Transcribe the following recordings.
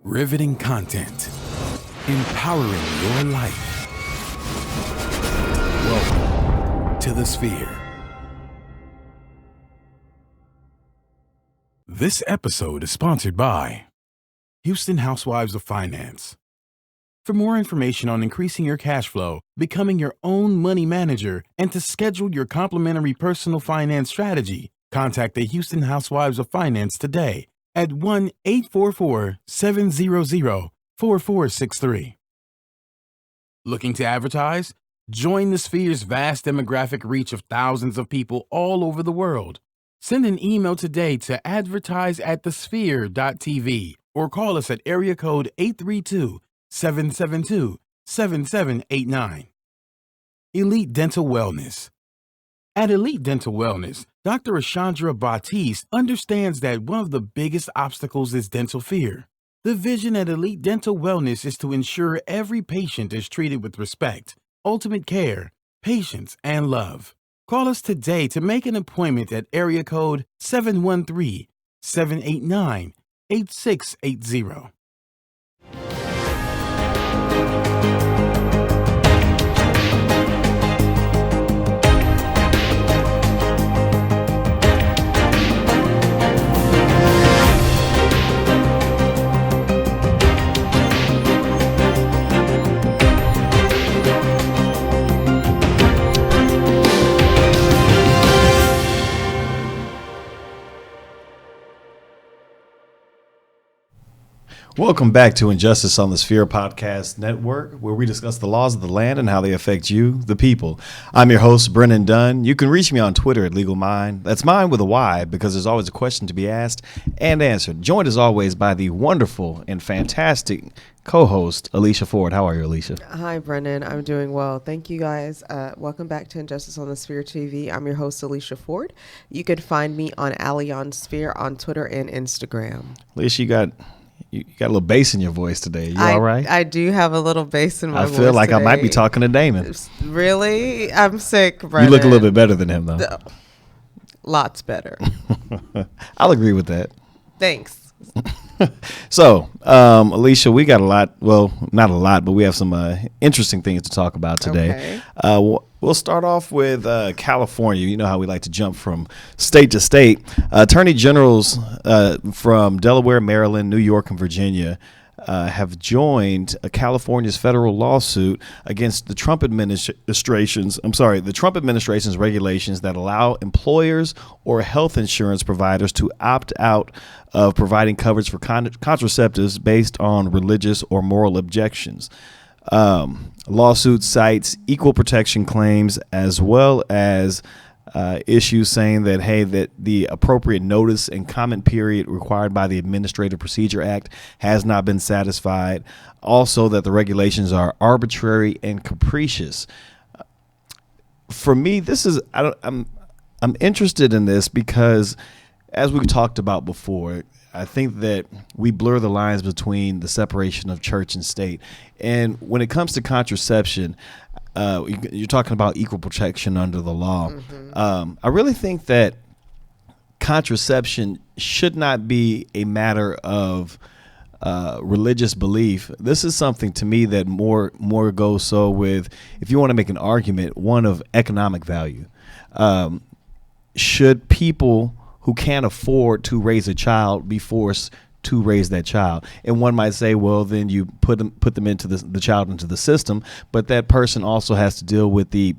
Riveting content. Empowering your life. Welcome to the Sphere. This episode is sponsored by Houston Housewives of Finance. For more information on increasing your cash flow, becoming your own money manager, and to schedule your complimentary personal finance strategy, contact the Houston Housewives of Finance today at 1-844-700-4463. Looking to advertise? Join the Sphere's vast demographic reach of thousands of people all over the world. Send an email today to advertise@thesphere.tv or call us at area code 832-772-7789. Elite Dental Wellness. At Elite Dental Wellness, Dr. Ashandra Batiste understands that one of the biggest obstacles is dental fear. The vision at Elite Dental Wellness is to ensure every patient is treated with respect, ultimate care, patience, and love. Call us today to make an appointment at area code 713-789-8680. Welcome back to InJustice on the Sphere Podcast Network, where we discuss the laws of the land and how they affect you, the people. I'm your host, Brennan Dunn. You can reach me on Twitter at LegalMind. That's mine with a Y, because there's always a question to be asked and answered. Joined as always by the wonderful and fantastic co-host, Alicia Ford. How are you, Alicia? Hi, Brennan. I'm doing well. Thank you, guys. Welcome back to InJustice on the Sphere TV. I'm your host, Alicia Ford. You can find me on Allion Sphere on Twitter and Instagram. Alicia, you got a little bass in your voice today. You all right? I do have a little bass in my voice. I feel like today. I might be talking to Damon. Really? I'm sick, Brennan. You look a little bit better than him, though. Lots better. I'll agree with that. Thanks. So, Alicia, we got a lot. Well, not a lot, but we have some interesting things to talk about today. Okay. We'll start off with California. You know how we like to jump from state to state. Attorney generals from Delaware, Maryland, New York, and Virginia have joined California's federal lawsuit against the Trump administration's regulations that allow employers or health insurance providers to opt out of providing coverage for contraceptives based on religious or moral objections. Lawsuit cites equal protection claims as well as issues saying that, hey, that the appropriate notice and comment period required by the Administrative Procedure Act has not been satisfied. Also, that the regulations are arbitrary and capricious. For me, I'm interested in this because, as we've talked about before, I think that we blur the lines between the separation of church and state. And when it comes to contraception, you're talking about equal protection under the law. Mm-hmm. I really think that contraception should not be a matter of religious belief. This is something to me that more goes so with, if you want to make an argument, one of economic value. Should people who can't afford to raise a child be forced to raise that child? And one might say, well, then you put them into the child into the system, but that person also has to deal with the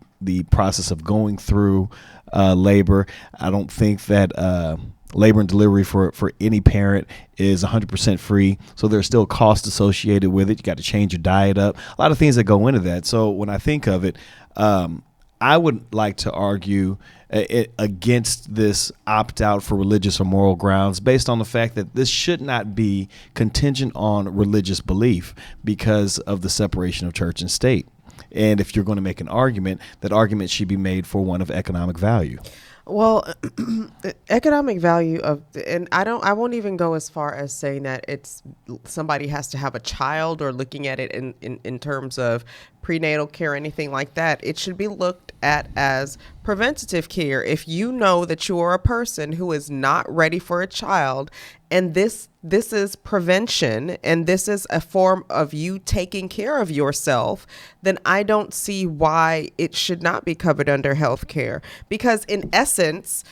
process of going through labor. I don't think that labor and delivery for any parent is 100% free. So there's still costs associated with it. You got to change your diet up. A lot of things that go into that. So when I think of it, I would like to argue against this opt-out for religious or moral grounds based on the fact that this should not be contingent on religious belief because of the separation of church and state. And if you're going to make an argument, that argument should be made for one of economic value. Well, economic value and I won't even go as far as saying that it's somebody has to have a child or looking at it in terms of prenatal care or anything like that. It should be looked at as preventative care. If you know that you are a person who is not ready for a child, and this is prevention, and this is a form of you taking care of yourself, then I don't see why it should not be covered under health care. Because in essence,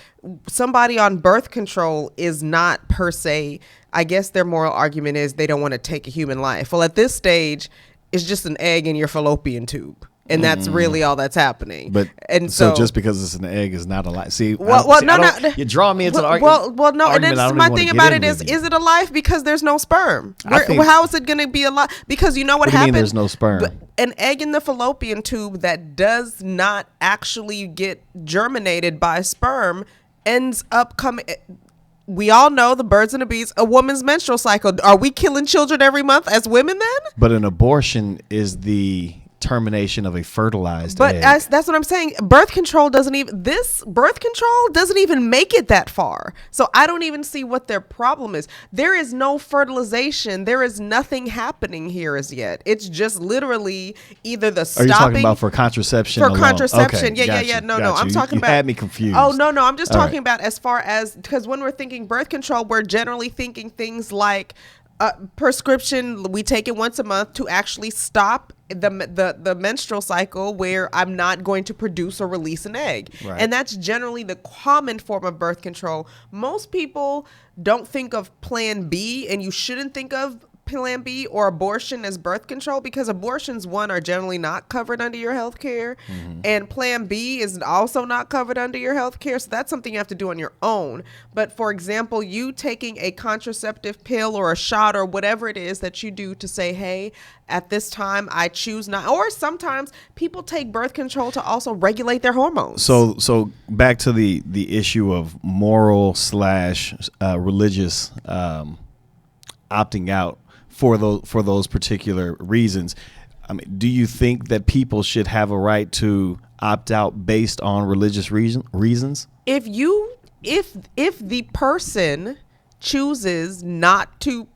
somebody on birth control is not per se, I guess their moral argument is they don't want to take a human life. Well, at this stage, it's just an egg in your fallopian tube. And that's really all that's happening. But and so just because it's an egg is not a life. See, no. You're drawing me into the argument. Well, no. And then my thing about it is it a life because there's no sperm? How is it going to be a life? Because you know what happened? Do you mean there's no sperm? An egg in the fallopian tube that does not actually get germinated by sperm ends up coming. We all know the birds and the bees, a woman's menstrual cycle. Are we killing children every month as women then? But an abortion is the termination of a fertilized egg. But that's what I'm saying. Birth control doesn't even make it that far. So I don't even see what their problem is. There is no fertilization. There is nothing happening here as yet. It's just literally either the stopping. Are you talking about for contraception? For alone? contraception. Okay, Yeah. No. I'm talking about. You had me confused. Oh, no. I'm just talking about as far as, because when we're thinking birth control, we're generally thinking things like prescription. We take it once a month to actually stop the menstrual cycle where I'm not going to produce or release an egg. Right. And that's generally the common form of birth control. Most people don't think of Plan B, and you shouldn't think of Plan B or abortion as birth control, because abortions, one, are generally not covered under your health care, and Plan B is also not covered under your health care. So that's something you have to do on your own. But for example, you taking a contraceptive pill or a shot or whatever it is that you do to say, hey, at this time I choose not, or sometimes people take birth control to also regulate their hormones. So back to the issue of moral / religious opting out for those particular reasons. I mean, do you think that people should have a right to opt out based on religious reasons? If the person chooses not to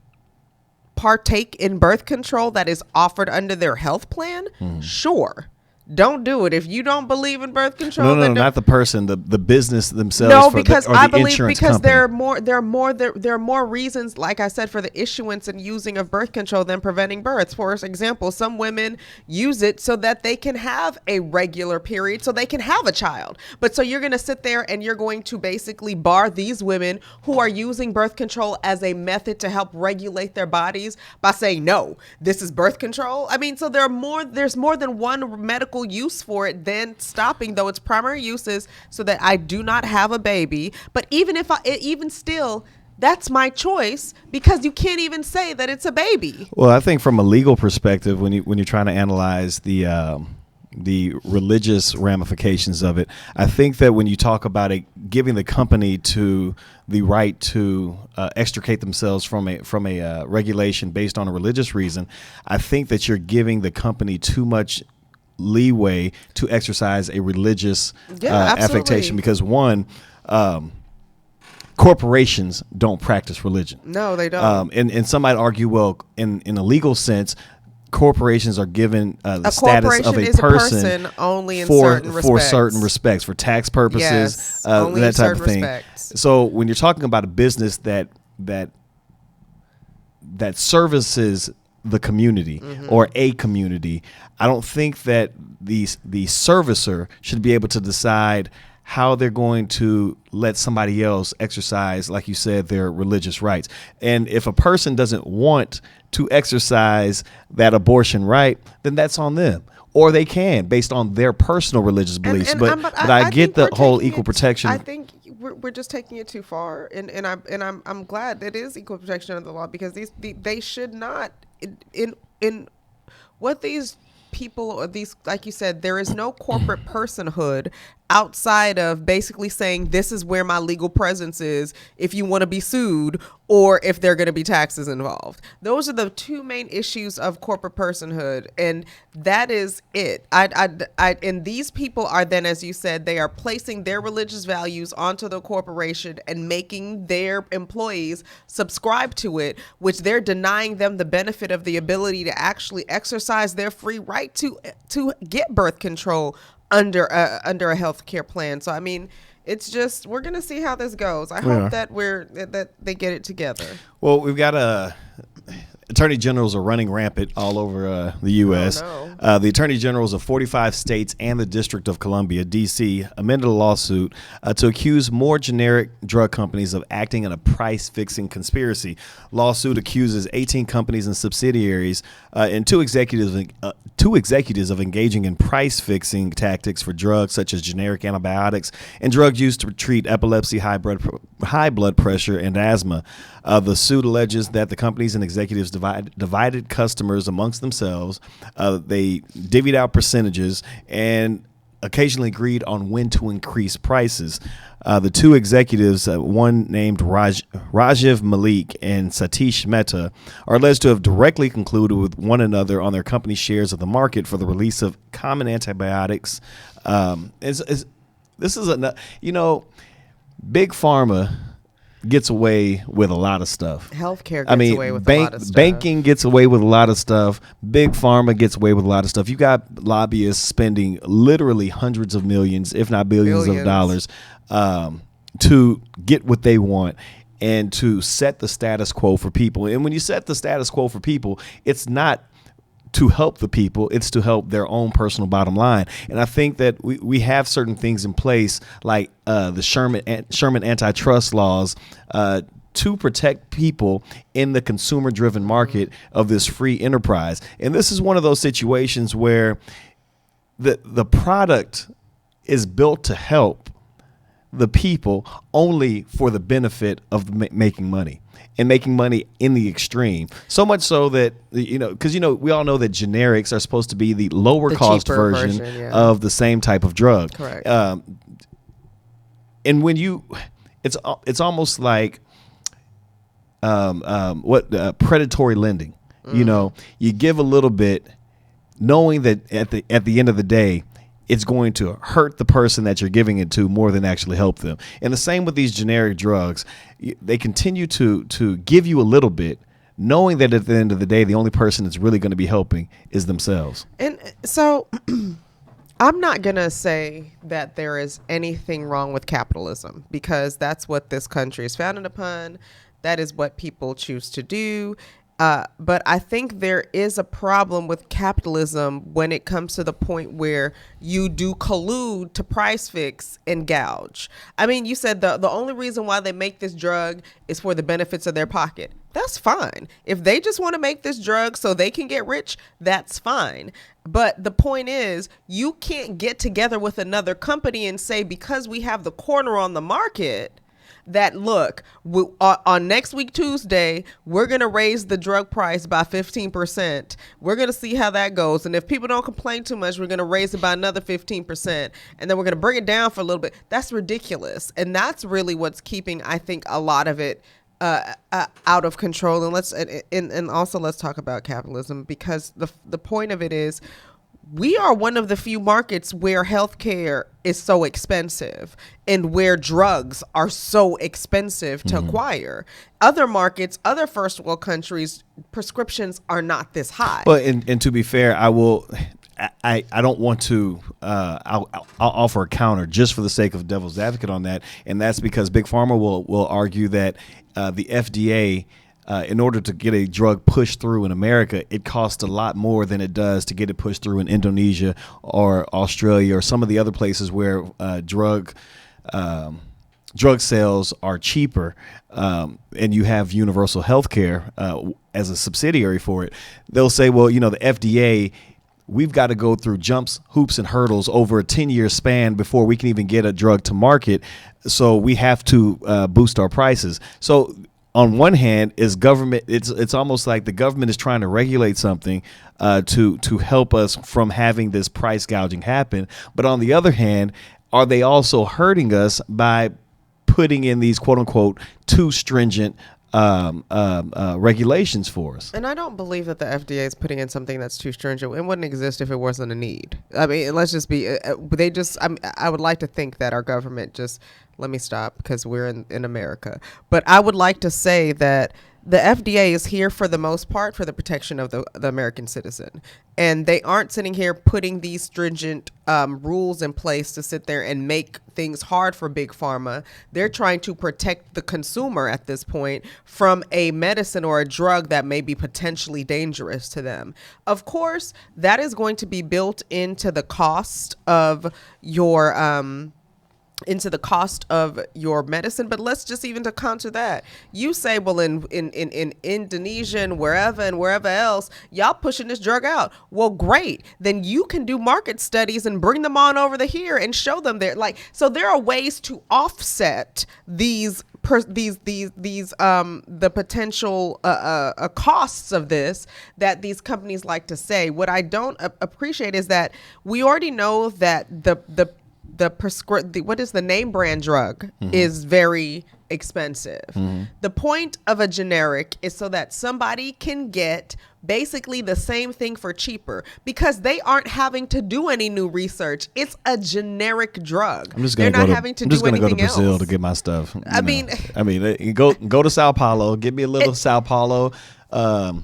partake in birth control that is offered under their health plan, sure. Don't do it. If you don't believe in birth control, no, not the person, the business themselves. No, because I believe company. there are more reasons, like I said, for the issuance and using of birth control than preventing births. For example, some women use it so that they can have a regular period, so they can have a child. But so you're going to sit there and you're going to basically bar these women who are using birth control as a method to help regulate their bodies by saying, no, this is birth control. I mean, so there's more than one medical use for it than stopping, though its primary use is so that I do not have a baby. But even still, that's my choice, because you can't even say that it's a baby. Well, I think from a legal perspective, when you're trying to analyze the religious ramifications of it, I think that when you talk about it, giving the company to the right to extricate themselves from a regulation based on a religious reason, I think that you're giving the company too much leeway to exercise a religious affectation, because one, corporations don't practice religion. No, they don't. And some might argue, well, in a legal sense, corporations are given the status of a person only for certain respects, for tax purposes, that type of thing. Respects. So when you're talking about a business that services the community or a community, I don't think that the servicer should be able to decide how they're going to let somebody else exercise, like you said, their religious rights. And if a person doesn't want to exercise that abortion right, then that's on them. Or they can, based on their personal religious beliefs. But I get the whole equal protection. I think we're just taking it too far, and I'm glad it is equal protection under the law, because they should not in what these people, or these, like you said, there is no corporate personhood outside of basically saying this is where my legal presence is if you want to be sued, or if there are going to be taxes involved. Those are the two main issues of corporate personhood, and that is it. And these people are then, as you said, they are placing their religious values onto the corporation and making their employees subscribe to it, which they're denying them the benefit of the ability to actually exercise their free right to get birth control under a healthcare plan. So I mean, it's just, we're gonna see how this goes. I hope that that they get it together. Well, we've got attorney generals are running rampant all over the U.S. Oh, no. The attorney generals of 45 states and the District of Columbia, D.C., amended a lawsuit to accuse more generic drug companies of acting in a price-fixing conspiracy. Lawsuit accuses 18 companies and subsidiaries and two executives of engaging in price-fixing tactics for drugs such as generic antibiotics and drugs used to treat epilepsy, high blood pressure, and asthma. The suit alleges that the companies and executives divided customers amongst themselves. They divvied out percentages and occasionally agreed on when to increase prices. The two executives, one named Rajiv Malik and Satish Mehta, are alleged to have directly concluded with one another on their company shares of the market for the release of common antibiotics. This is Big Pharma gets away with a lot of stuff. Healthcare gets away with a lot of stuff. Banking gets away with a lot of stuff. Big Pharma gets away with a lot of stuff. You got lobbyists spending literally hundreds of millions, if not billions of dollars, to get what they want and to set the status quo for people. And when you set the status quo for people, it's not to help the people, it's to help their own personal bottom line. And I think that we have certain things in place like the Sherman antitrust laws to protect people in the consumer-driven market of this free enterprise. And this is one of those situations where the product is built to help the people only for the benefit of making money. And making money in the extreme, so much so that because we all know that generics are supposed to be the lower cost version of the same type of drug. Correct. And when it's almost like predatory lending. Mm-hmm. You give a little bit, knowing that at the end of the day, it's going to hurt the person that you're giving it to more than actually help them. And the same with these generic drugs. They continue to give you a little bit, knowing that at the end of the day, the only person that's really going to be helping is themselves. And so I'm not going to say that there is anything wrong with capitalism, because that's what this country is founded upon. That is what people choose to do. But I think there is a problem with capitalism when it comes to the point where you do collude to price fix and gouge. I mean, you said the only reason why they make this drug is for the benefits of their pocket. That's fine. If they just want to make this drug so they can get rich, that's fine. But the point is, you can't get together with another company and say, because we have the corner on the market, that look, on next week Tuesday, we're going to raise the drug price by 15%. We're going to see how that goes. And if people don't complain too much, we're going to raise it by another 15%. And then we're going to bring it down for a little bit. That's ridiculous. And that's really what's keeping, I think, a lot of it out of control. And also let's talk about capitalism, because the point of it is, we are one of the few markets where healthcare is so expensive and where drugs are so expensive to acquire. Other markets, other first world countries, prescriptions are not this high. But and to be fair, I don't want to. I'll offer a counter just for the sake of devil's advocate on that, and that's because Big Pharma will argue that the FDA, in order to get a drug pushed through in America, it costs a lot more than it does to get it pushed through in Indonesia or Australia or some of the other places where drug sales are cheaper, and you have universal health care as a subsidiary for it. They'll say, well, the FDA, we've got to go through jumps, hoops, and hurdles over a 10-year span before we can even get a drug to market. So we have to boost our prices. So on one hand, is government. It's almost like the government is trying to regulate something to help us from having this price gouging happen. But on the other hand, are they also hurting us by putting in these quote unquote too stringent regulations for us? And I don't believe that the FDA is putting in something that's too stringent. It wouldn't exist if it wasn't a need. I mean, let's just be. I would like to think that our government just. Let me stop, because we're in America. But I would like to say that the FDA is here for the most part for the protection of the American citizen. And they aren't sitting here putting these stringent rules in place to sit there and make things hard for big pharma. They're trying to protect the consumer at this point from a medicine or a drug that may be potentially dangerous to them. Of course, that is going to be built into the cost of your medicine. But let's just even to counter that, you say, well, in Indonesia and wherever else, y'all pushing this drug out. Well, great. Then you can do market studies and bring them on over to here and show them there. Like, so there are ways to offset the potential costs of this that these companies like to say. What I don't appreciate is that we already know that what is the name brand drug is very expensive. The point of a generic is so that somebody can get basically the same thing for cheaper, because they aren't having to do any new research. It's a generic drug. They're not having to do anything else. I'm just going to go to Brazil to get my stuff. I mean, go to Sao Paulo, get me a little Sao Paulo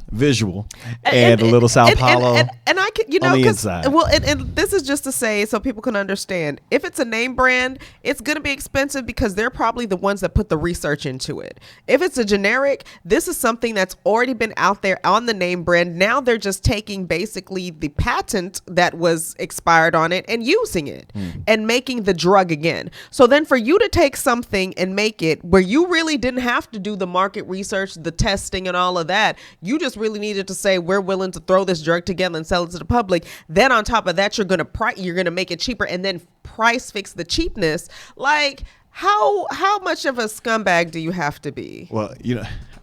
visual and a little Sao Paulo and I can, on the inside. Well, and this is just to say so people can understand, if it's a name brand, it's going to be expensive because they're probably the ones that put the research into it. If it's a generic, this is something that's already been out there on the name brand. Now they're just taking basically the patent that was expired on it and using it and making the drug again. So then for you to take something and make it where you really didn't have to do the market research, the testing and all of that, you just really needed to say, we're willing to throw this drug together and sell it to the public. Then on top of that, you're going to make it cheaper and then price fix the cheapness. Like, how much of a scumbag do you have to be? Well,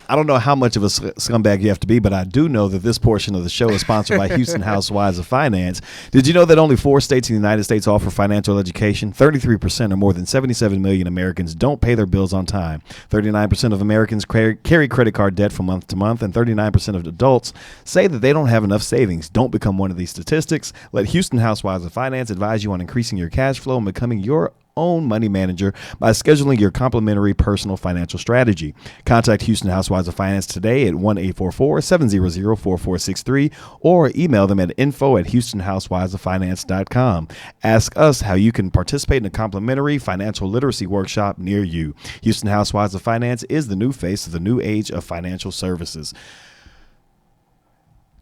I don't know how much of a scumbag you have to be, but I do know that this portion of the show is sponsored by Houston Housewives of Finance. Did you know that only 4 states in the United States offer financial education? 33%, or more than 77 million Americans, don't pay their bills on time. 39% of Americans carry credit card debt from month to month, and 39% of adults say that they don't have enough savings. Don't become one of these statistics. Let Houston Housewives of Finance advise you on increasing your cash flow and becoming your own money manager by scheduling your complimentary personal financial strategy. Contact Houston Housewives of Finance today at 1-844-700-4463 or email them at info@houstonhousewivesoffinance.com. Ask us how you can participate in a complimentary financial literacy workshop near you. Houston Housewives of Finance is the new face of the new age of financial services.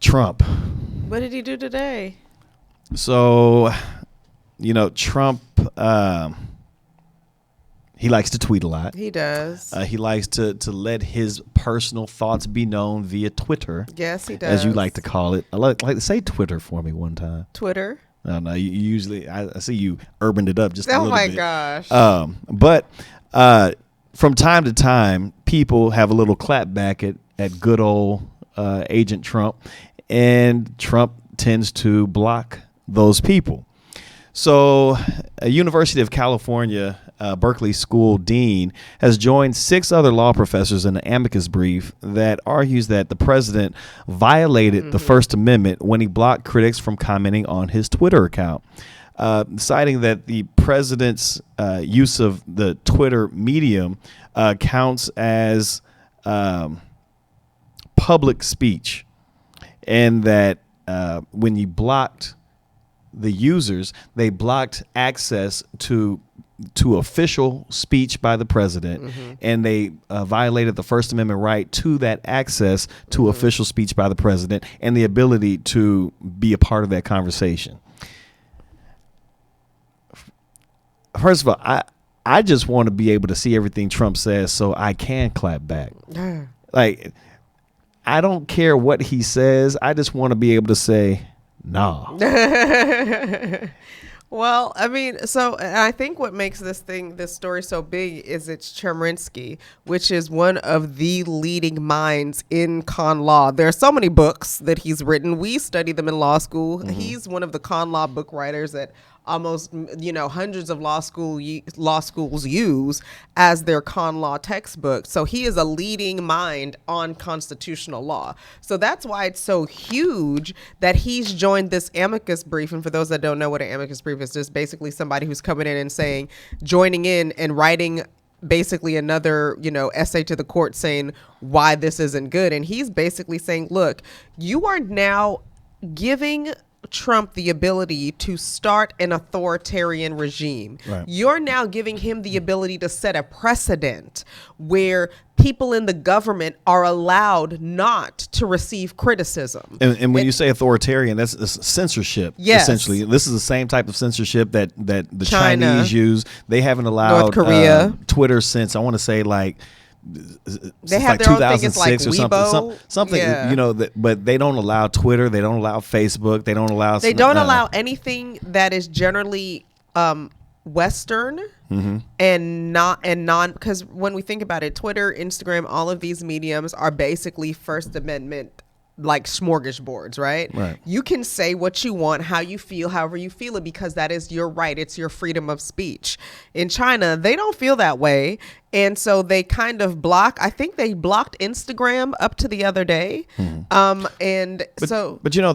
Trump. What did he do today? So, Trump, he likes to tweet a lot. He does. He likes to let his personal thoughts be known via Twitter. Yes, he does. As you like to call it. I like to say Twitter for me one time. Twitter? No, you usually, I see you urbaned it up just a little bit. Oh, my gosh. But from time to time, people have a little clap back at good old Agent Trump, and Trump tends to block those people. So, a University of California, Berkeley School dean has joined 6 other law professors in an amicus brief that argues that the president violated the First Amendment when he blocked critics from commenting on his Twitter account, citing that the president's use of the Twitter medium counts as public speech, and that when you blocked the users, they blocked access to official speech by the president, and they violated the First Amendment right to that access to official speech by the president and the ability to be a part of that conversation. First of all, I just want to be able to see everything Trump says so I can clap back. Like, I don't care what he says. I just want to be able to say, nah. Well, I mean, so I think what makes this story so big is it's Chemerinsky, which is one of the leading minds in con law. There are so many books that he's written. We study them in law school. He's one of the con law book writers that almost, hundreds of law schools use as their con law textbook. So he is a leading mind on constitutional law. So that's why it's so huge that he's joined this amicus brief. And for those that don't know what an amicus brief is, just basically somebody who's coming in and joining in and writing basically another, essay to the court saying why this isn't good. And he's basically saying, look, you are now giving Trump the ability to start an authoritarian regime. Right. You're now giving him the ability to set a precedent where people in the government are allowed not to receive criticism. And when you say authoritarian, that's censorship. Yes. Essentially, this is the same type of censorship that the China, Chinese use. They haven't allowed North Korea, Twitter since, I want to say, like, they have their own thing. It's like Weibo. Something, Yeah. but they don't allow Twitter. They don't allow Facebook. They don't allow. They don't allow anything that is generally Western and non. Because when we think about it, Twitter, Instagram, all of these mediums are basically First Amendment, like smorgasbords, right? Right. You can say what you want, how you feel, however you feel it, because that is your right. It's your freedom of speech. In China, they don't feel that way. And so they kind of block. I think they blocked Instagram up to the other day. But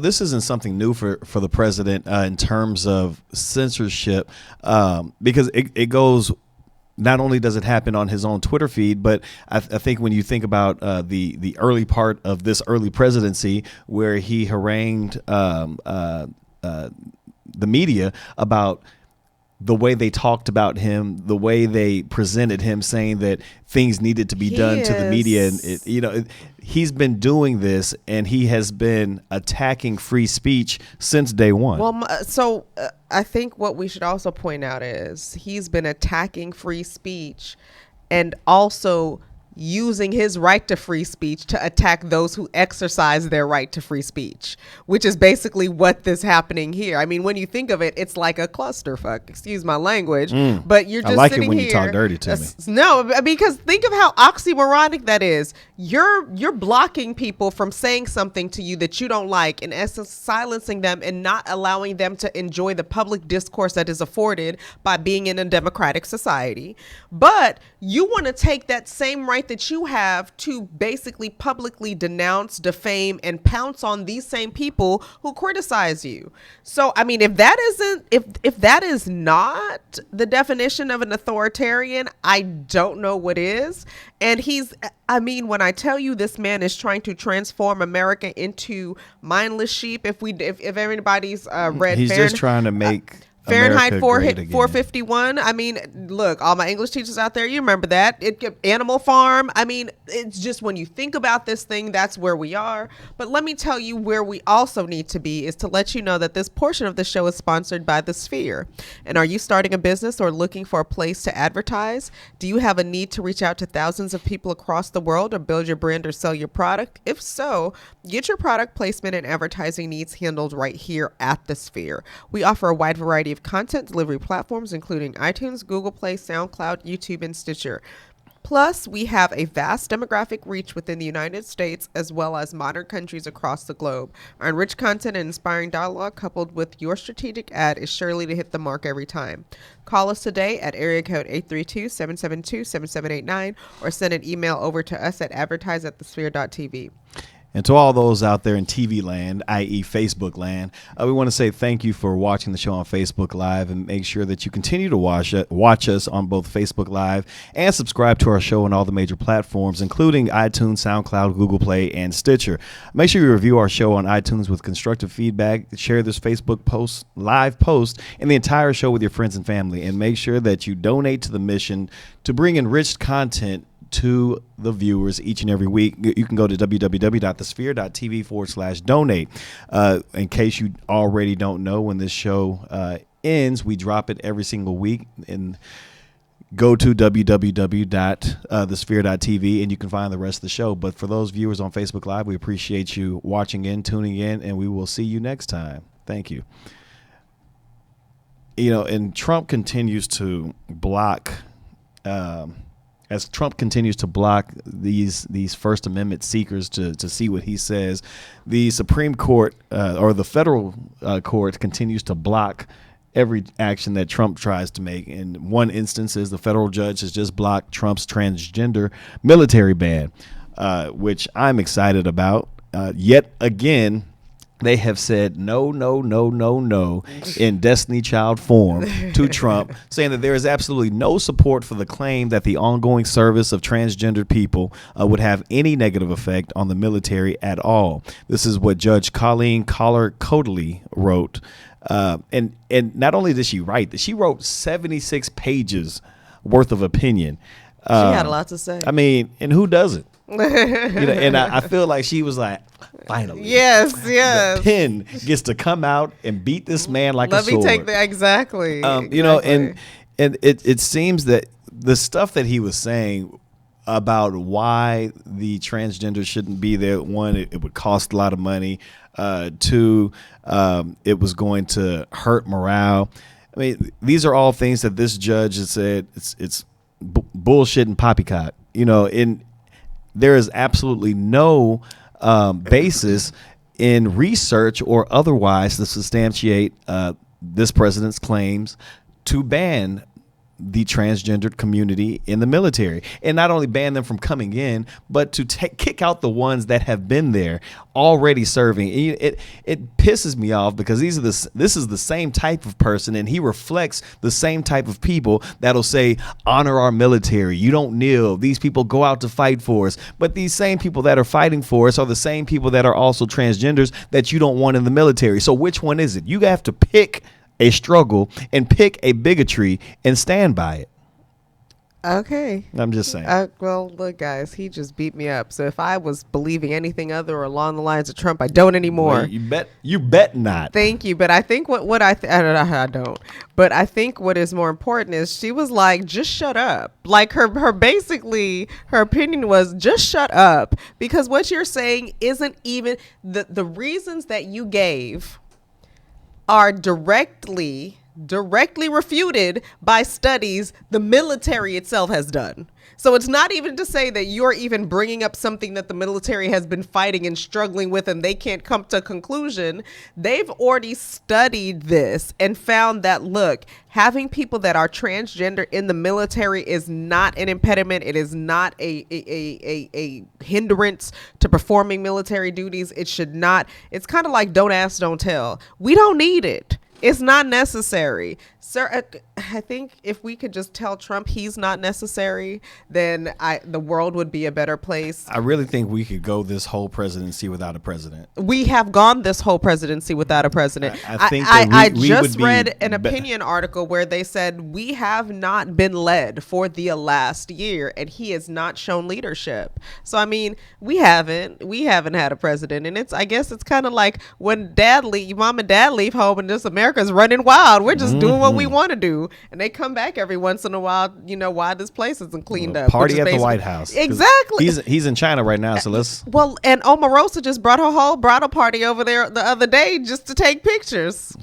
this isn't something new for the president in terms of censorship, because it goes. Not only does it happen on his own Twitter feed, but I think when you think about the early part of this early presidency, where he harangued the media about the way they talked about him, the way they presented him, saying that things needed to be done to the media. And he's been doing this, and he has been attacking free speech since day one. Well, I think what we should also point out is he's been attacking free speech and also using his right to free speech to attack those who exercise their right to free speech, which is basically what is happening here. I mean, when you think of it, it's like a clusterfuck, excuse my language, but you're just I like sitting it when here, you talk dirty to me. No, because think of how oxymoronic that is. You're blocking people from saying something to you that you don't like, in essence silencing them and not allowing them to enjoy the public discourse that is afforded by being in a democratic society. But you want to take that same right that you have to basically publicly denounce, defame, and pounce on these same people who criticize you. So, I mean, if that is not the definition of an authoritarian, I don't know what is. And when I tell you this man is trying to transform America into mindless sheep, if everybody's read he's just trying to make Fahrenheit 451. I mean, look, all my English teachers out there, you remember that. Animal Farm. I mean, it's just when you think about this thing, that's where we are. But let me tell you where we also need to be is to let you know that this portion of the show is sponsored by The Sphere. And are you starting a business or looking for a place to advertise? Do you have a need to reach out to thousands of people across the world or build your brand or sell your product? If so, get your product placement and advertising needs handled right here at The Sphere. We offer a wide variety of content delivery platforms, including iTunes, Google Play, SoundCloud, YouTube, and Stitcher. Plus, we have a vast demographic reach within the United States as well as modern countries across the globe. Our enriched content and inspiring dialogue coupled with your strategic ad is surely to hit the mark every time. Call us today at area code 832-772-7789 or send an email over to us at advertise@thesphere.tv. And to all those out there in TV land, i.e. Facebook land, we want to say thank you for watching the show on Facebook Live, and make sure that you continue to watch us on both Facebook Live and subscribe to our show on all the major platforms, including iTunes, SoundCloud, Google Play, and Stitcher. Make sure you review our show on iTunes with constructive feedback. Share this Facebook live post and the entire show with your friends and family, and make sure that you donate to the mission to bring enriched content to the viewers each and every week. You can go to www.thesphere.tv/donate. In case you already don't know, when this show ends, we drop it every single week, and go to www.thesphere.tv and you can find the rest of the show. But for those viewers on Facebook Live, we appreciate you watching in, tuning in, and we will see you next time. Thank you. And Trump continues to block as Trump continues to block these First Amendment seekers to see what he says, the Supreme Court or the federal court continues to block every action that Trump tries to make. In one instance, is the federal judge has just blocked Trump's transgender military ban, which I'm excited about. Yet again, They have said no, no, no, no, no in Destiny Child form to Trump, saying that there is absolutely no support for the claim that the ongoing service of transgendered people would have any negative effect on the military at all. This is what Judge Colleen Collar-Cotley wrote. And not only did she write that, she wrote 76 pages worth of opinion. She had a lot to say. I mean, and who doesn't? And I feel like she was like, finally, yes, the pen gets to come out and beat this man like a sword. Let me take that exactly. And it seems that the stuff that he was saying about why the transgender shouldn't be there, one, it would cost a lot of money. Two, it was going to hurt morale. I mean, these are all things that this judge has said it's bullshit and poppycock. And there is absolutely no basis in research or otherwise to substantiate this president's claims to ban the transgendered community in the military, and not only ban them from coming in, but to kick out the ones that have been there already serving. It pisses me off because this is the same type of person, and he reflects the same type of people that'll say, honor our military. You don't kneel. These people go out to fight for us. But these same people that are fighting for us are the same people that are also transgenders that you don't want in the military. So which one is it? You have to pick a struggle and pick a bigotry and stand by it. Okay. I'm just saying. Well, look, guys, he just beat me up. So if I was believing anything other or along the lines of Trump, I don't anymore. Well, you bet not. Thank you. But I think I don't. But I think what is more important is she was like, just shut up. Like her basically her opinion was just shut up, because what you're saying isn't even the reasons that you gave are directly refuted by studies the military itself has done. So it's not even to say that you're even bringing up something that the military has been fighting and struggling with and they can't come to a conclusion. They've already studied this and found that, look, having people that are transgender in the military is not an impediment. It is not a hindrance to performing military duties. It should not. It's kind of like don't ask, don't tell. We don't need it. It's not necessary. Sir, I think if we could just tell Trump he's not necessary, then the world would be a better place. I really think we could go this whole presidency without a president. We have gone this whole presidency without a president. I think I just read an opinion article where they said we have not been led for the last year, and he has not shown leadership. So, I mean, we haven't had a president, and I guess it's kind of like when mom and dad leave home and just America's running wild. We're just doing what we want to do, and they come back every once in a while. Why this place isn't cleaned up. Party at the White House. Exactly. He's in China right now, so let's. Well, and Omarosa just brought her whole bridal party over there the other day just to take pictures.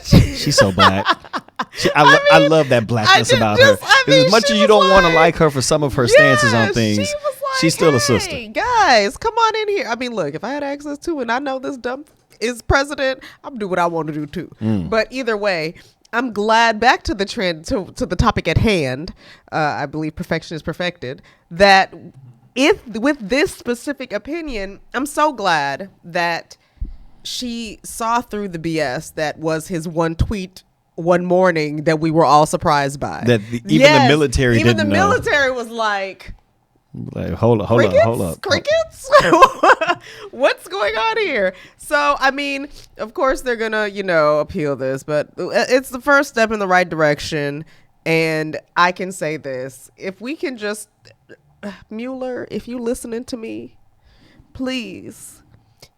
She's so black. I love that blackness about her. As much as you don't want to like her for some of her stances on things, she's still a sister. Guys, come on in here. I mean, look, if I had access to it and I know this dumb is president, I'm do what I want to do too. But either way, I'm glad, back to the trend, to the topic at hand, I believe perfection is perfected, that if with this specific opinion, I'm so glad that she saw through the BS that was his one tweet one morning that we were all surprised by. That even the military didn't know. Even the military was like, hold up. Crickets? What's going on here? So, I mean, of course they're going to, appeal this, but it's the first step in the right direction. And I can say this, if we can just, Mueller, if you listening to me, please,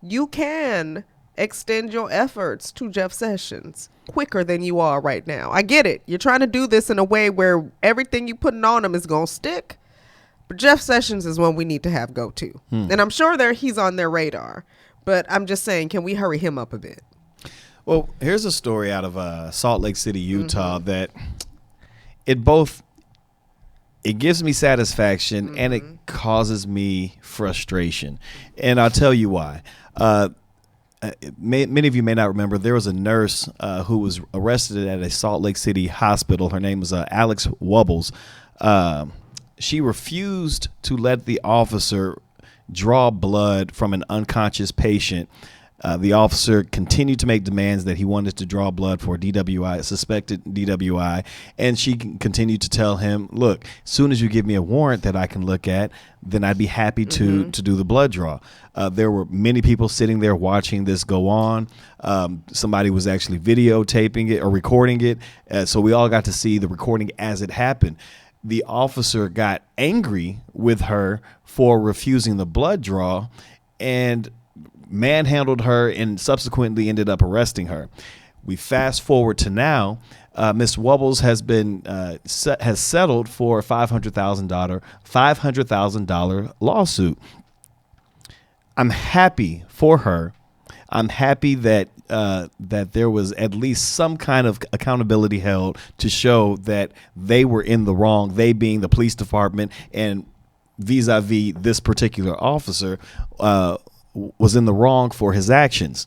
you can extend your efforts to Jeff Sessions quicker than you are right now. I get it. You're trying to do this in a way where everything you putting on him is going to stick. But Jeff Sessions is one we need to have go to. And I'm sure he's on their radar. But I'm just saying, can we hurry him up a bit? Well, here's a story out of Salt Lake City, Utah, that it gives me satisfaction and it causes me frustration. And I'll tell you why. Many of you may not remember, there was a nurse who was arrested at a Salt Lake City hospital. Her name was Alex Wubbles. She refused to let the officer draw blood from an unconscious patient The officer continued to make demands that he wanted to draw blood for DWI, suspected DWI, and she continued to tell him, look, as soon as you give me a warrant that I can look at, then I'd be happy to do the blood draw. There were many people sitting there watching this go on. Somebody was actually videotaping it or recording it. So we all got to see the recording as it happened. The officer got angry with her for refusing the blood draw and manhandled her and subsequently ended up arresting her. We fast forward to now. Ms. Wubbles has been has settled for a $500,000 lawsuit. I'm happy for her. I'm happy that that there was at least some kind of accountability held to show that they were in the wrong, they being the police department, and vis-a-vis this particular officer was in the wrong for his actions.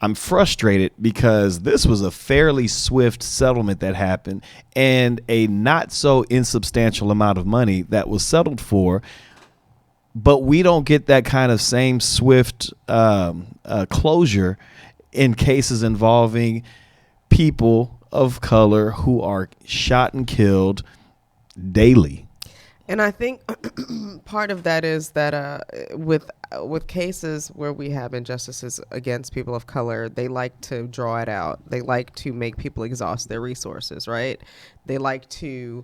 I'm frustrated because this was a fairly swift settlement that happened and a not so insubstantial amount of money that was settled for. But we don't get that kind of same swift closure in cases involving people of color who are shot and killed daily. And I think part of that is that with cases where we have injustices against people of color, they like to draw it out. They like to make people exhaust their resources, right? They like to,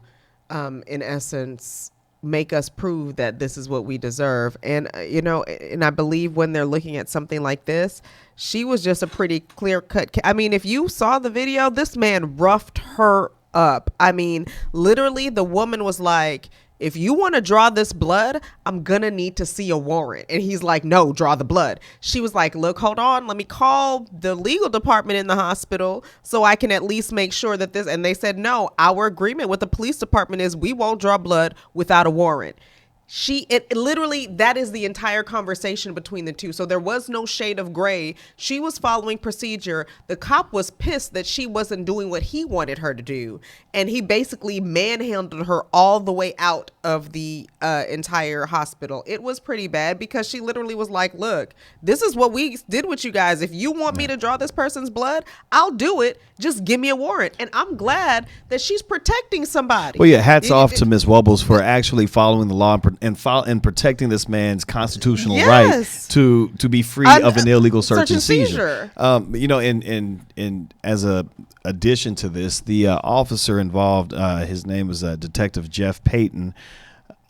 in essence, make us prove that this is what we deserve. And, and I believe when they're looking at something like this, she was just a pretty clear cut. I mean, if you saw the video, this man roughed her up. I mean, literally the woman was like, if you want to draw this blood, I'm going to need to see a warrant. And he's like, no, draw the blood. She was like, look, hold on. Let me call the legal department in the hospital so I can at least make sure that this. And they said, no, our agreement with the police department is we won't draw blood without a warrant. It literally, that is the entire conversation between the two. So there was no shade of gray. She was following procedure. The cop was pissed that she wasn't doing what he wanted her to do. And he basically manhandled her all the way out of the entire hospital. It was pretty bad because she literally was like, look, this is what we did with you guys. If you want me to draw this person's blood, I'll do it. Just give me a warrant. And I'm glad that she's protecting somebody. Well, yeah, hats off to Ms. Wubbles for actually following the law and protecting this man's constitutional right to be free of an illegal search and seizure. In as a addition to this, the officer involved, his name was Detective Jeff Payton.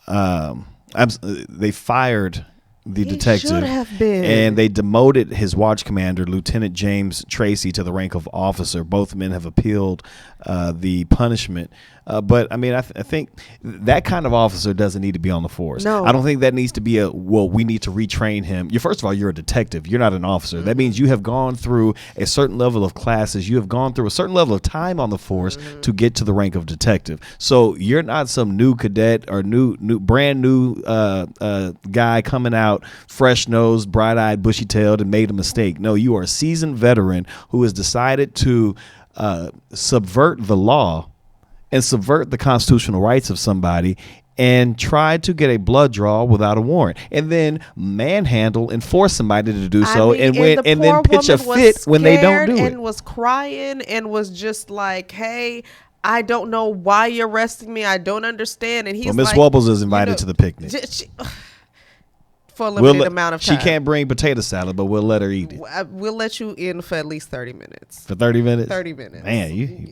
They fired the detective, should have been. And they demoted his watch commander, Lieutenant James Tracy, to the rank of officer. Both men have appealed the punishment. But I mean, I think that kind of officer doesn't need to be on the force. No. I don't think that needs to be we need to retrain him. First of all, you're a detective. You're not an officer. That means you have gone through a certain level of classes. You have gone through a certain level of time on the force to get to the rank of detective. So you're not some new cadet or brand new guy coming out fresh-nosed, bright-eyed, bushy-tailed and made a mistake. No, you are a seasoned veteran who has decided to subvert the law and subvert the constitutional rights of somebody and try to get a blood draw without a warrant, and then manhandle and force somebody to do so, and then pitch a fit when they don't do it. And was crying and was just like, "Hey, I don't know why you're arresting me. I don't understand." And he's Miss Wubbles is invited to the picnic for a limited amount of time. She can't bring potato salad, but we'll let her eat it. We'll let you in for at least 30 minutes. For 30 minutes? 30 minutes. Man,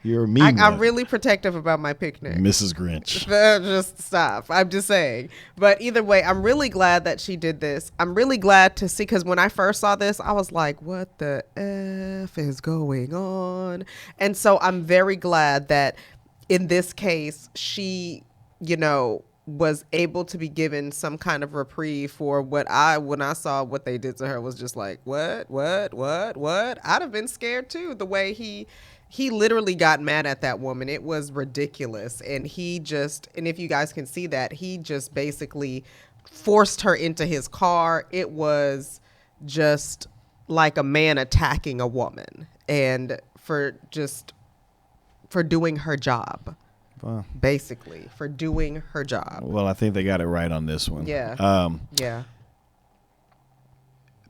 you're a mean one. I'm really protective about my picnic. Mrs. Grinch. Just stop. I'm just saying. But either way, I'm really glad that she did this. I'm really glad to see, because when I first saw this, I was like, what the F is going on? And so I'm very glad that in this case, she, was able to be given some kind of reprieve for when I saw what they did to her was just like, what? I'd have been scared too. The way he literally got mad at that woman. It was ridiculous. And and if you guys can see that, he just basically forced her into his car. It was just like a man attacking a woman, and for doing her job. Wow. Basically, for doing her job. Well, I think they got it right on this one. Yeah. Yeah.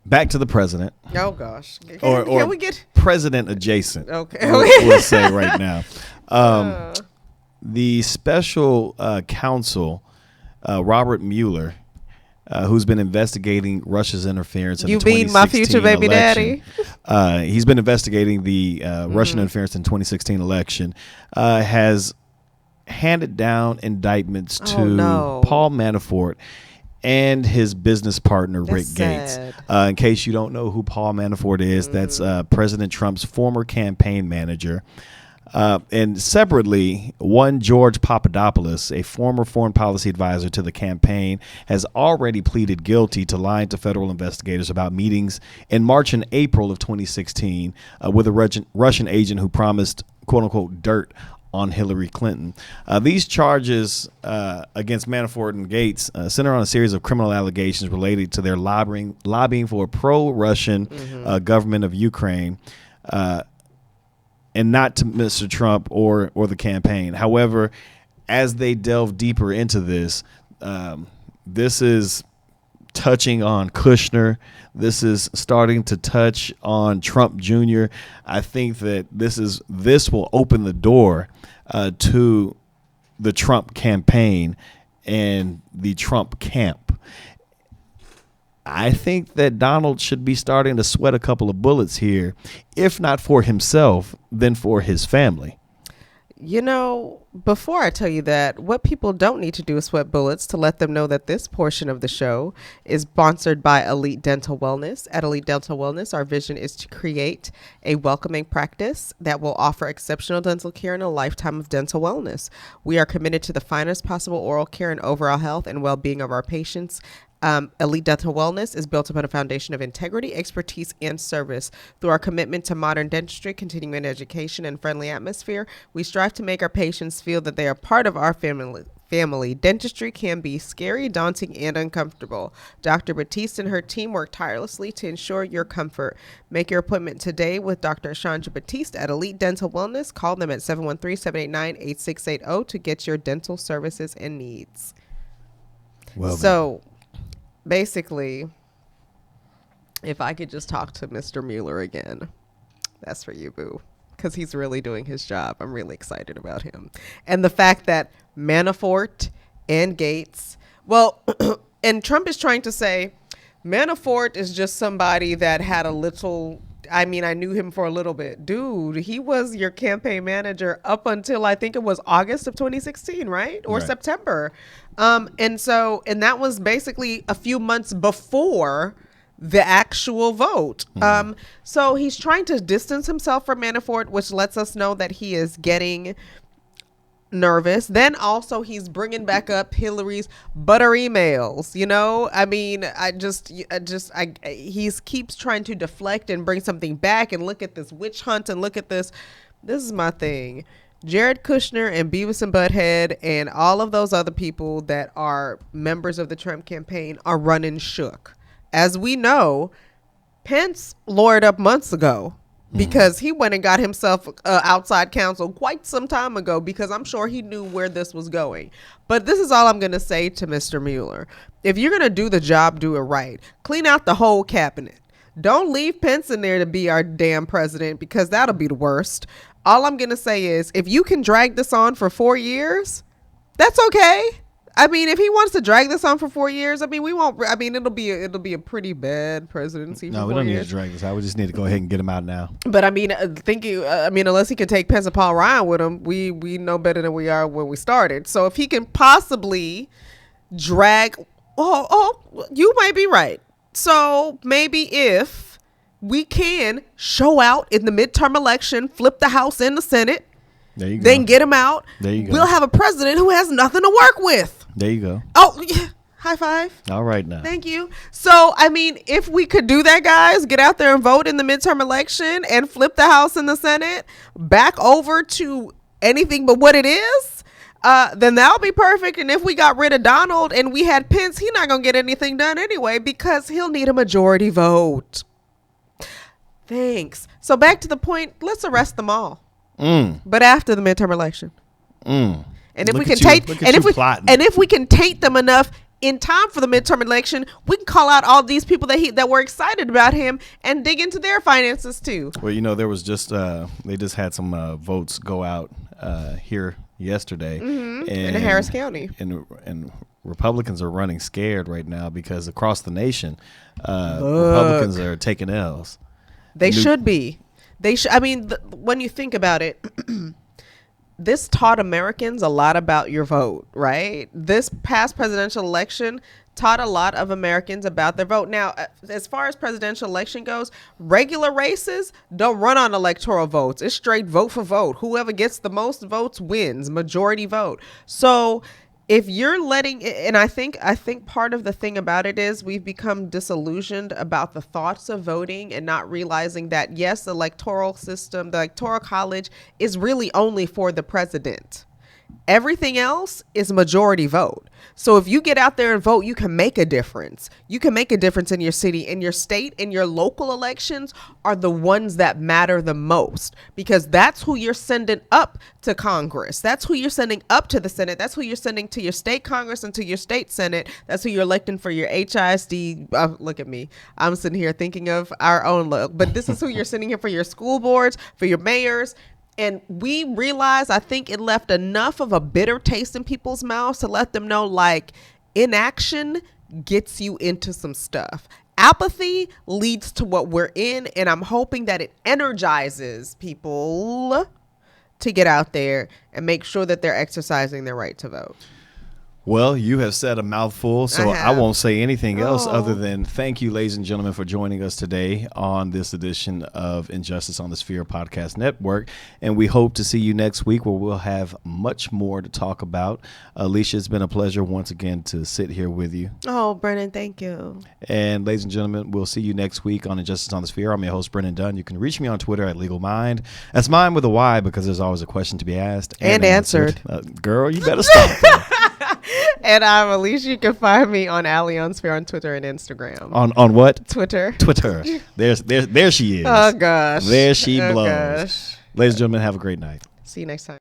back to the president. Oh gosh. Or Can we get president adjacent. Okay. We'll say right now. The special counsel, Robert Mueller, who's been investigating Russia's interference in the 2016 my future baby election. daddy? He's been investigating the Russian interference in 2016 election, has handed down indictments to Paul Manafort and his business partner, Rick Gates. In case you don't know who Paul Manafort is, that's President Trump's former campaign manager. And separately, one George Papadopoulos, a former foreign policy advisor to the campaign, has already pleaded guilty to lying to federal investigators about meetings in March and April of 2016 with a Russian agent who promised, quote unquote, dirt on Hillary Clinton. These charges against Manafort and Gates center on a series of criminal allegations related to their lobbying for a pro-Russian government of Ukraine. And not to Mr. Trump or the campaign. However, as they delve deeper into this, this is touching on Kushner. This is starting to touch on Trump Jr. I think that this will open the door to the Trump campaign and the Trump camp. I think that Donald should be starting to sweat a couple of bullets here, if not for himself, then for his family. You know, before I tell you that, what people don't need to do is sweat bullets to let them know that this portion of the show is sponsored by Elite Dental Wellness. At Elite Dental Wellness, our vision is to create a welcoming practice that will offer exceptional dental care and a lifetime of dental wellness. We are committed to the finest possible oral care and overall health and well-being of our patients. Elite Dental Wellness is built upon a foundation of integrity, expertise, and service. Through our commitment to modern dentistry, continuing education, and friendly atmosphere, we strive to make our patients feel that they are part of our family. Dentistry can be scary, daunting, and uncomfortable. Dr. Batiste and her team work tirelessly to ensure your comfort. Make your appointment today with Dr. Chandra Batiste at Elite Dental Wellness. Call them at 713-789-8680 to get your dental services and needs. So basically, if I could just talk to Mr. Mueller again, that's for you, boo, because he's really doing his job. I'm really excited about him. And the fact that Manafort and Gates, well, and Trump is trying to say Manafort is just somebody that had a little, I mean, I knew him for a little bit. Dude, he was your campaign manager up until I think it was August of 2016, right? Or September. And that was basically a few months before the actual vote. So he's trying to distance himself from Manafort, which lets us know that he is getting nervous. Then also he's bringing back up Hillary's butter emails. You know, I mean, he keeps trying to deflect and bring something back and look at this witch hunt and look at this. This is my thing. Jared Kushner and Beavis and Butthead and all of those other people that are members of the Trump campaign are running shook. As we know, Pence lawyered up months ago because he went and got himself outside counsel quite some time ago, because I'm sure he knew where this was going. But this is all I'm going to say to Mr. Mueller. If you're going to do the job, do it right. Clean out the whole cabinet. Don't leave Pence in there to be our damn president, because that'll be the worst. All I'm going to say is, if you can drag this on for 4 years, that's okay. I mean, if he wants to drag this on for 4 years, I mean, we won't. I mean, it'll be a pretty bad presidency. No, we don't need to drag this out. We just need to go ahead and get him out now. But I mean, unless he can take Pence and Paul Ryan with him, we know better than we are when we started. So if he can possibly drag, you might be right. So maybe if we can show out in the midterm election, flip the House and the Senate, there you go. Then get him out. There you go. We'll have a president who has nothing to work with. There you go. Oh, yeah. High five. All right now. Thank you. So, I mean, if we could do that, guys, get out there and vote in the midterm election and flip the House and the Senate back over to anything but what it is, then that'll be perfect. And if we got rid of Donald and we had Pence, he's not going to get anything done anyway, because he'll need a majority vote. Thanks. So back to the point, let's arrest them all. But after the midterm election. And if we can taint them enough in time for the midterm election, we can call out all these people that were excited about him and dig into their finances too. Well, there was just they just had some votes go out here yesterday in Harris County, and Republicans are running scared right now because across the nation, Republicans are taking L's. They should be. They should. I mean, when you think about it. This taught Americans a lot about your vote, right? This past presidential election taught a lot of Americans about their vote. Now, as far as presidential election goes, regular races don't run on electoral votes. It's straight vote for vote. Whoever gets the most votes wins, majority vote. So if you're letting, and I think part of the thing about it is we've become disillusioned about the thoughts of voting and not realizing that, yes, the electoral system, the electoral college is really only for the president. Everything else is majority vote. So if you get out there and vote, you can make a difference. You can make a difference in your city, in your state, and your local elections are the ones that matter the most because that's who you're sending up to Congress. That's who you're sending up to the Senate. That's who you're sending to your state Congress and to your state Senate. That's who you're electing for your HISD. Look at me. I'm sitting here thinking of our own look, but this is who you're sending here for your school boards, for your mayors. And we realized, I think it left enough of a bitter taste in people's mouths to let them know, like, inaction gets you into some stuff. Apathy leads to what we're in. And I'm hoping that it energizes people to get out there and make sure that they're exercising their right to vote. Well, you have said a mouthful, so I won't say anything else other than thank you, ladies and gentlemen, for joining us today on this edition of Injustice on the Sphere Podcast Network. And we hope to see you next week where we'll have much more to talk about. Alicia, it's been a pleasure once again to sit here with you. Oh, Brennan, thank you. And ladies and gentlemen, we'll see you next week on Injustice on the Sphere. I'm your host, Brennan Dunn. You can reach me on Twitter at LegalMind. That's mine with a Y because there's always a question to be asked and answered. Girl, you better stop. And I'm Alicia. You can find me on Allie on Sphere on Twitter and Instagram. On what? Twitter. There she is. Oh, gosh. There she blows. Gosh. Ladies and gentlemen, have a great night. See you next time.